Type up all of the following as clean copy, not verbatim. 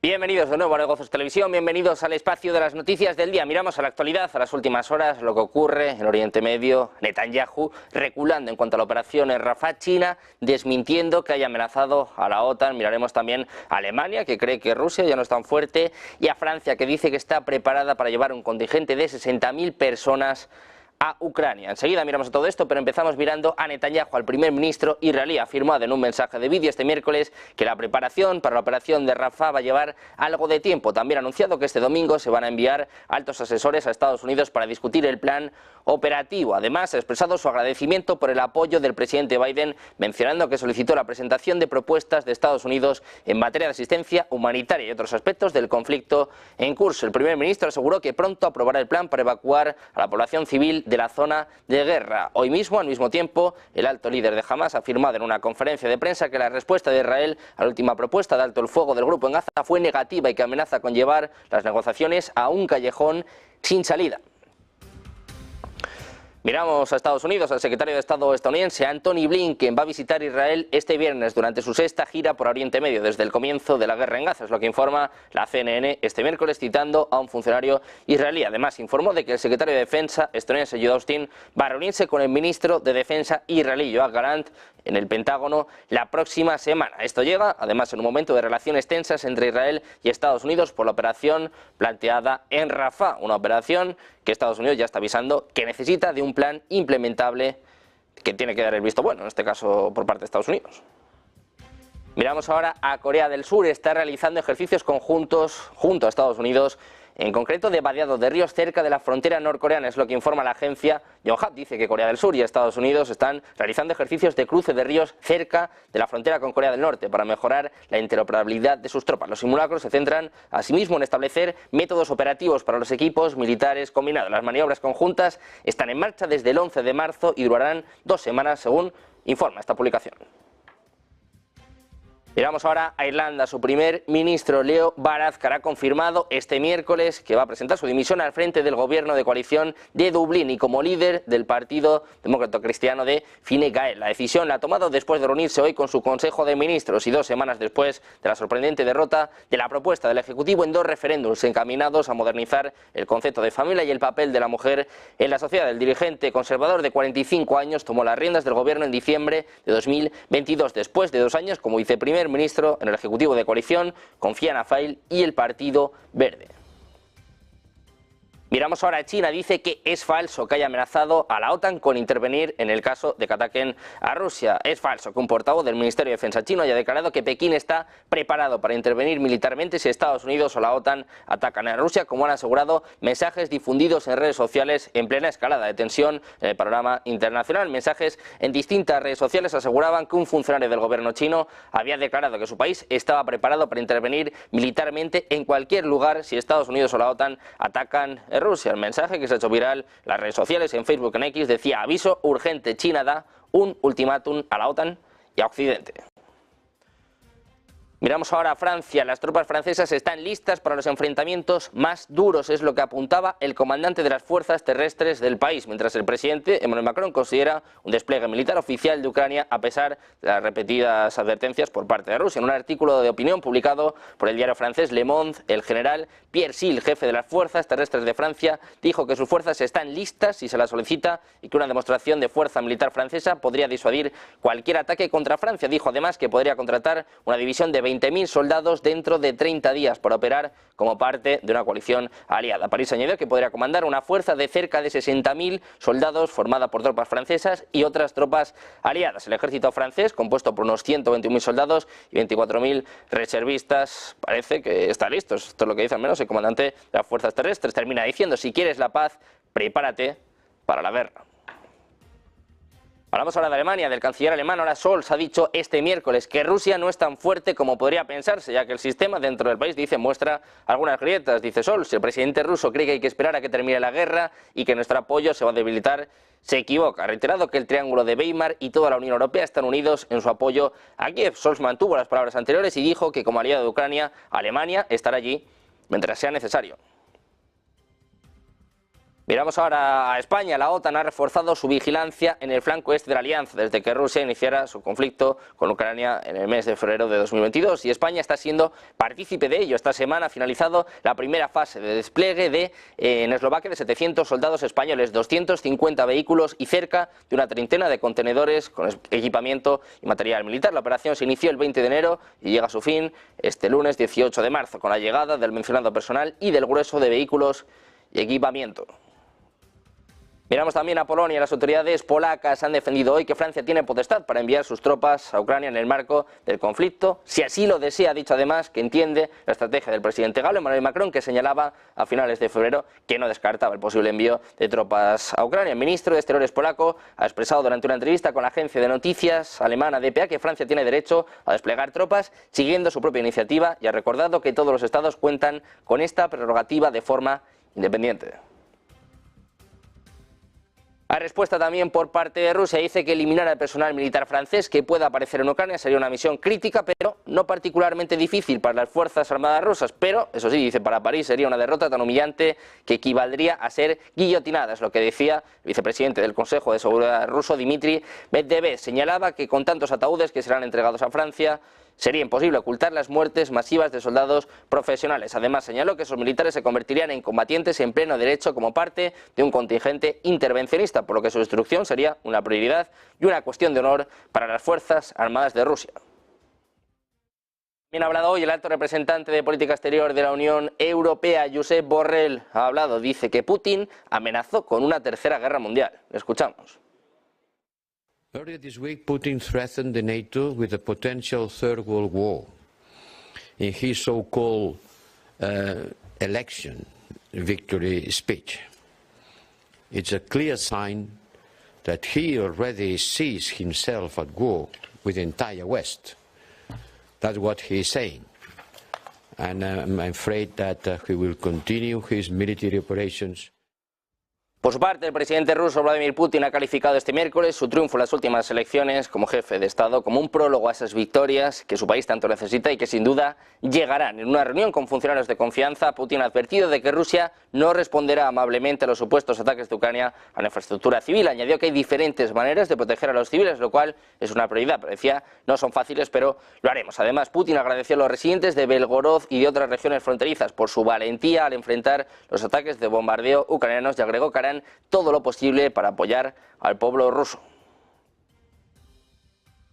Bienvenidos de nuevo a Negocios Televisión, bienvenidos al espacio de las noticias del día. Miramos a la actualidad, a las últimas horas, lo que ocurre en Oriente Medio. Netanyahu reculando en cuanto a la operación en Rafah, China desmintiendo que haya amenazado a la OTAN. Miraremos también a Alemania, que cree que Rusia ya no es tan fuerte, y a Francia, que dice que está preparada para llevar un contingente de 60.000 personas a Ucrania. Enseguida miramos a todo esto, pero empezamos mirando a Netanyahu, al primer ministro israelí. Ha afirmado en un mensaje de vídeo este miércoles que la preparación para la operación de Rafah va a llevar algo de tiempo. También ha anunciado que este domingo se van a enviar altos asesores a Estados Unidos para discutir el plan operativo. Además, ha expresado su agradecimiento por el apoyo del presidente Biden, mencionando que solicitó la presentación de propuestas de Estados Unidos en materia de asistencia humanitaria y otros aspectos del conflicto en curso. El primer ministro aseguró que pronto aprobará el plan para evacuar a la población civil de la zona de guerra. Hoy mismo, al mismo tiempo, el alto líder de Hamas ha afirmado en una conferencia de prensa que la respuesta de Israel a la última propuesta de alto el fuego del grupo en Gaza fue negativa y que amenaza con llevar las negociaciones a un callejón sin salida. Miramos a Estados Unidos. El secretario de Estado estadounidense Antony Blinken va a visitar Israel este viernes durante su sexta gira por Oriente Medio desde el comienzo de la guerra en Gaza, es lo que informa la CNN este miércoles citando a un funcionario israelí. Además informó de que el secretario de Defensa estadounidense Lloyd Austin va a reunirse con el ministro de Defensa israelí Yoav Gallant en el Pentágono la próxima semana. Esto llega además en un momento de relaciones tensas entre Israel y Estados Unidos por la operación planteada en Rafah, una operación que Estados Unidos ya está avisando que necesita de un plan implementable que tiene que dar el visto bueno, en este caso por parte de Estados Unidos. Miramos ahora a Corea del Sur. Está realizando ejercicios conjuntos junto a Estados Unidos, en concreto de vadeado de ríos cerca de la frontera norcoreana, es lo que informa la agencia Yonhap. Dice que Corea del Sur y Estados Unidos están realizando ejercicios de cruce de ríos cerca de la frontera con Corea del Norte para mejorar la interoperabilidad de sus tropas. Los simulacros se centran asimismo en establecer métodos operativos para los equipos militares combinados. Las maniobras conjuntas están en marcha desde el 11 de marzo y durarán 2 semanas, según informa esta publicación. Miramos ahora a Irlanda. Su primer ministro, Leo Varadkar, ha confirmado este miércoles que va a presentar su dimisión al frente del gobierno de coalición de Dublín y como líder del Partido Demócrata Cristiano de Fine Gael. La decisión la ha tomado después de reunirse hoy con su Consejo de Ministros y 2 semanas después de la sorprendente derrota de la propuesta del Ejecutivo en 2 referéndums encaminados a modernizar el concepto de familia y el papel de la mujer en la sociedad. El dirigente conservador de 45 años tomó las riendas del gobierno en diciembre de 2022, después de 2 años como viceprimer ministro en el Ejecutivo de coalición con Fianna Fáil y el Partido Verde. Miramos ahora a China. Dice que es falso que haya amenazado a la OTAN con intervenir en el caso de que ataquen a Rusia. Es falso que un portavoz del Ministerio de Defensa chino haya declarado que Pekín está preparado para intervenir militarmente si Estados Unidos o la OTAN atacan a Rusia, como han asegurado mensajes difundidos en redes sociales en plena escalada de tensión en el panorama internacional. Mensajes en distintas redes sociales aseguraban que un funcionario del gobierno chino había declarado que su país estaba preparado para intervenir militarmente en cualquier lugar si Estados Unidos o la OTAN atacan a Rusia. El mensaje, que se ha hecho viral en las redes sociales, en Facebook, en X, decía: aviso urgente, China da un ultimátum a la OTAN y a Occidente. Miramos ahora a Francia. Las tropas francesas están listas para los enfrentamientos más duros, es lo que apuntaba el comandante de las fuerzas terrestres del país, mientras el presidente Emmanuel Macron considera un despliegue militar oficial de Ucrania a pesar de las repetidas advertencias por parte de Rusia. En un artículo de opinión publicado por el diario francés Le Monde, el general Pierre Sil, jefe de las fuerzas terrestres de Francia, dijo que sus fuerzas están listas si se las solicita y que una demostración de fuerza militar francesa podría disuadir cualquier ataque contra Francia. Dijo además que podría contratar una división de 20.000 soldados dentro de 30 días para operar como parte de una coalición aliada. París añadió que podría comandar una fuerza de cerca de 60.000 soldados formada por tropas francesas y otras tropas aliadas. El ejército francés, compuesto por unos 121.000 soldados y 24.000 reservistas, parece que está listo. Esto es lo que dice al menos el comandante de las fuerzas terrestres. Termina diciendo: si quieres la paz, prepárate para la guerra. Hablamos ahora de Alemania. Del canciller alemán Olaf Scholz ha dicho este miércoles que Rusia no es tan fuerte como podría pensarse, ya que el sistema dentro del país, dice, muestra algunas grietas. Dice Scholz: el presidente ruso cree que hay que esperar a que termine la guerra y que nuestro apoyo se va a debilitar. Se equivoca. Ha reiterado que el Triángulo de Weimar y toda la Unión Europea están unidos en su apoyo a Kiev. Scholz mantuvo las palabras anteriores y dijo que como aliado de Ucrania, Alemania estará allí mientras sea necesario. Miramos ahora a España. La OTAN ha reforzado su vigilancia en el flanco este de la alianza desde que Rusia iniciara su conflicto con Ucrania en el mes de febrero de 2022 y España está siendo partícipe de ello. Esta semana ha finalizado la primera fase de despliegue en Eslovaquia de 700 soldados españoles, 250 vehículos y cerca de una treintena de contenedores con equipamiento y material militar. La operación se inició el 20 de enero y llega a su fin este lunes 18 de marzo con la llegada del mencionado personal y del grueso de vehículos y equipamiento. Miramos también a Polonia. Las autoridades polacas han defendido hoy que Francia tiene potestad para enviar sus tropas a Ucrania en el marco del conflicto, si así lo desea. Ha dicho además que entiende la estrategia del presidente galo Emmanuel Macron, que señalaba a finales de febrero que no descartaba el posible envío de tropas a Ucrania. El ministro de Exteriores polaco ha expresado durante una entrevista con la agencia de noticias alemana dpa que Francia tiene derecho a desplegar tropas siguiendo su propia iniciativa y ha recordado que todos los estados cuentan con esta prerrogativa de forma independiente. La respuesta también por parte de Rusia dice que eliminar al personal militar francés que pueda aparecer en Ucrania sería una misión crítica, pero no particularmente difícil para las Fuerzas Armadas rusas. Pero, eso sí, dice, para París sería una derrota tan humillante que equivaldría a ser guillotinada. Es lo que decía el vicepresidente del Consejo de Seguridad ruso, Dmitry Medvedev. Señalaba que con tantos ataúdes que serán entregados a Francia, sería imposible ocultar las muertes masivas de soldados profesionales. Además, señaló que esos militares se convertirían en combatientes en pleno derecho como parte de un contingente intervencionista, por lo que su destrucción sería una prioridad y una cuestión de honor para las Fuerzas Armadas de Rusia. También ha hablado hoy el alto representante de política exterior de la Unión Europea, Josep Borrell. Ha hablado, dice que Putin amenazó con una tercera guerra mundial. Le escuchamos. Earlier this week, Putin threatened the NATO with a potential third world war in his so-called election victory speech. It's a clear sign that he already sees himself at war with the entire West. That's what he is saying. And I'm afraid that he will continue his military operations. Por su parte, el presidente ruso Vladimir Putin ha calificado este miércoles su triunfo en las últimas elecciones como jefe de Estado como un prólogo a esas victorias que su país tanto necesita y que sin duda llegarán. En una reunión con funcionarios de confianza, Putin ha advertido de que Rusia no responderá amablemente a los supuestos ataques de Ucrania a la infraestructura civil. Añadió que hay diferentes maneras de proteger a los civiles, lo cual es una prioridad. Pero decía, no son fáciles, pero lo haremos. Además, Putin agradeció a los residentes de Belgorod y de otras regiones fronterizas por su valentía al enfrentar los ataques de bombardeo ucranianos y agregó que harán todo lo posible para apoyar al pueblo ruso.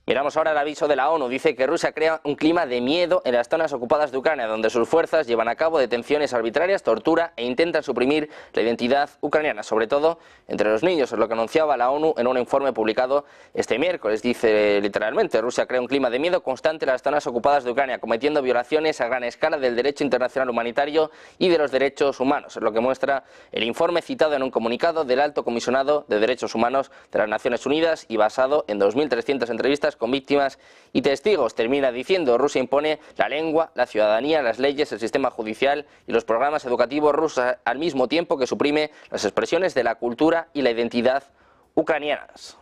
Miramos ahora el aviso de la ONU. Dice que Rusia crea un clima de miedo en las zonas ocupadas de Ucrania, donde sus fuerzas llevan a cabo detenciones arbitrarias, tortura e intentan suprimir la identidad ucraniana, sobre todo entre los niños. Es lo que anunciaba la ONU en un informe publicado este miércoles. Dice literalmente, Rusia crea un clima de miedo constante en las zonas ocupadas de Ucrania, cometiendo violaciones a gran escala del derecho internacional humanitario y de los derechos humanos. Es lo que muestra el informe citado en un comunicado del Alto Comisionado de Derechos Humanos de las Naciones Unidas y basado en 2.300 entrevistas con víctimas y testigos. Termina diciendo, Rusia impone la lengua, la ciudadanía, las leyes, el sistema judicial y los programas educativos rusos al mismo tiempo que suprime las expresiones de la cultura y la identidad ucranianas.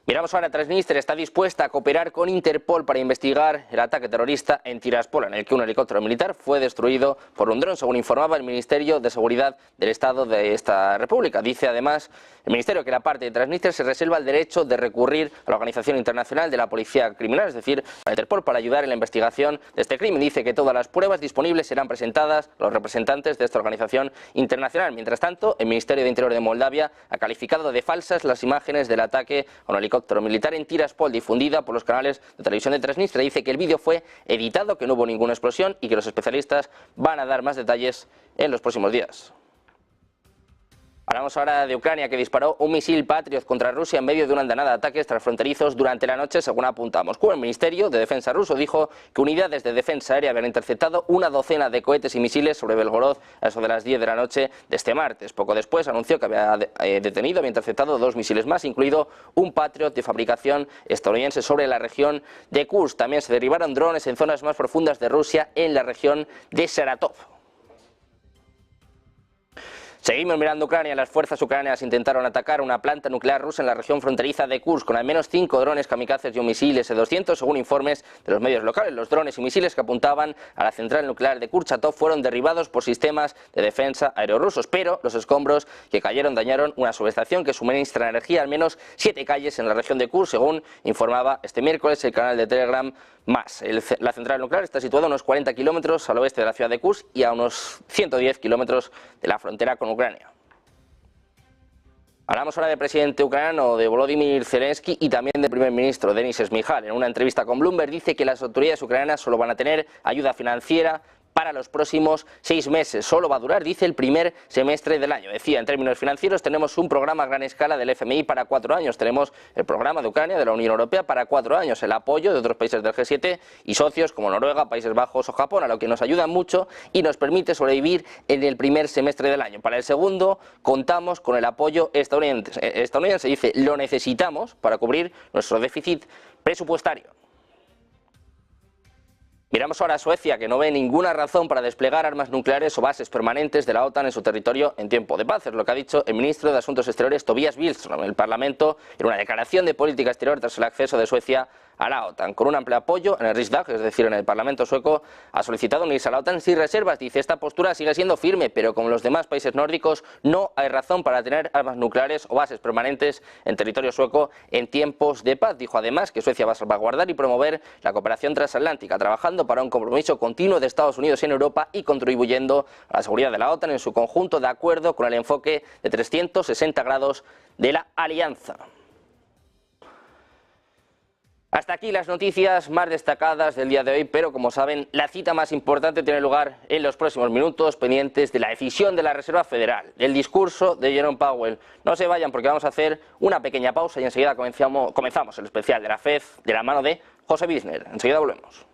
Miramos ahora, Transnistria está dispuesta a cooperar con Interpol para investigar el ataque terrorista en Tiraspol, en el que un helicóptero militar fue destruido por un dron, según informaba el Ministerio de Seguridad del Estado de esta república. Dice además el Ministerio que la parte de Transnistria se reserva el derecho de recurrir a la Organización Internacional de la Policía Criminal, es decir, a Interpol, para ayudar en la investigación de este crimen. Dice que todas las pruebas disponibles serán presentadas a los representantes de esta organización internacional. Mientras tanto, el Ministerio de Interior de Moldavia ha calificado de falsas las imágenes del ataque a un helicóptero militar en Tiraspol difundida por los canales de televisión de Transnistria. Dice que el vídeo fue editado, que no hubo ninguna explosión y que los especialistas van a dar más detalles en los próximos días. Hablamos ahora de Ucrania, que disparó un misil Patriot contra Rusia en medio de una andanada de ataques transfronterizos durante la noche, según apunta a Moscú. El Ministerio de Defensa ruso dijo que unidades de defensa aérea habían interceptado una docena de cohetes y misiles sobre Belgorod a eso de las 10 de la noche de este martes. Poco después anunció que había había interceptado 2 misiles más, incluido un Patriot de fabricación estadounidense sobre la región de Kursk. También se derribaron drones en zonas más profundas de Rusia, en la región de Saratov. Seguimos mirando Ucrania. Las fuerzas ucranianas intentaron atacar una planta nuclear rusa en la región fronteriza de Kursk con al menos 5 drones kamikazes y un misil S-200, según informes de los medios locales. Los drones y misiles que apuntaban a la central nuclear de Kurchatov fueron derribados por sistemas de defensa aerorrusos, pero los escombros que cayeron dañaron una subestación que suministra energía a al menos 7 calles en la región de Kursk, según informaba este miércoles el canal de Telegram Más. La central nuclear está situada a unos 40 kilómetros al oeste de la ciudad de Kursk y a unos 110 kilómetros de la frontera con Ucrania. Hablamos ahora del presidente ucraniano, de Volodymyr Zelensky, y también del primer ministro, Denis Shmyhal. En una entrevista con Bloomberg dice que las autoridades ucranianas solo van a tener ayuda financiera para los próximos 6 meses. Solo va a durar, dice, el primer semestre del año. Decía, en términos financieros, tenemos un programa a gran escala del FMI para 4 años. Tenemos el programa de Ucrania, de la Unión Europea, para 4 años. El apoyo de otros países del G7 y socios como Noruega, Países Bajos o Japón, a lo que nos ayuda mucho y nos permite sobrevivir en el primer semestre del año. Para el segundo, contamos con el apoyo estadounidense. Dice, lo necesitamos para cubrir nuestro déficit presupuestario. Miramos ahora a Suecia, que no ve ninguna razón para desplegar armas nucleares o bases permanentes de la OTAN en su territorio en tiempo de paz. Es lo que ha dicho el ministro de Asuntos Exteriores, Tobias Billström, en el Parlamento, en una declaración de política exterior tras el acceso de Suecia a la OTAN. Con un amplio apoyo en el Riksdag, es decir, en el Parlamento sueco, ha solicitado unirse a la OTAN sin reservas. Dice, esta postura sigue siendo firme, pero como los demás países nórdicos, no hay razón para tener armas nucleares o bases permanentes en territorio sueco en tiempos de paz. Dijo además que Suecia va a salvaguardar y promover la cooperación transatlántica, trabajando para un compromiso continuo de Estados Unidos en Europa y contribuyendo a la seguridad de la OTAN en su conjunto, de acuerdo con el enfoque de 360 grados de la alianza. Hasta aquí las noticias más destacadas del día de hoy, pero como saben, la cita más importante tiene lugar en los próximos minutos, pendientes de la decisión de la Reserva Federal, del discurso de Jerome Powell. No se vayan porque vamos a hacer una pequeña pausa y enseguida comenzamos el especial de la FED de la mano de José Wisner. Enseguida volvemos.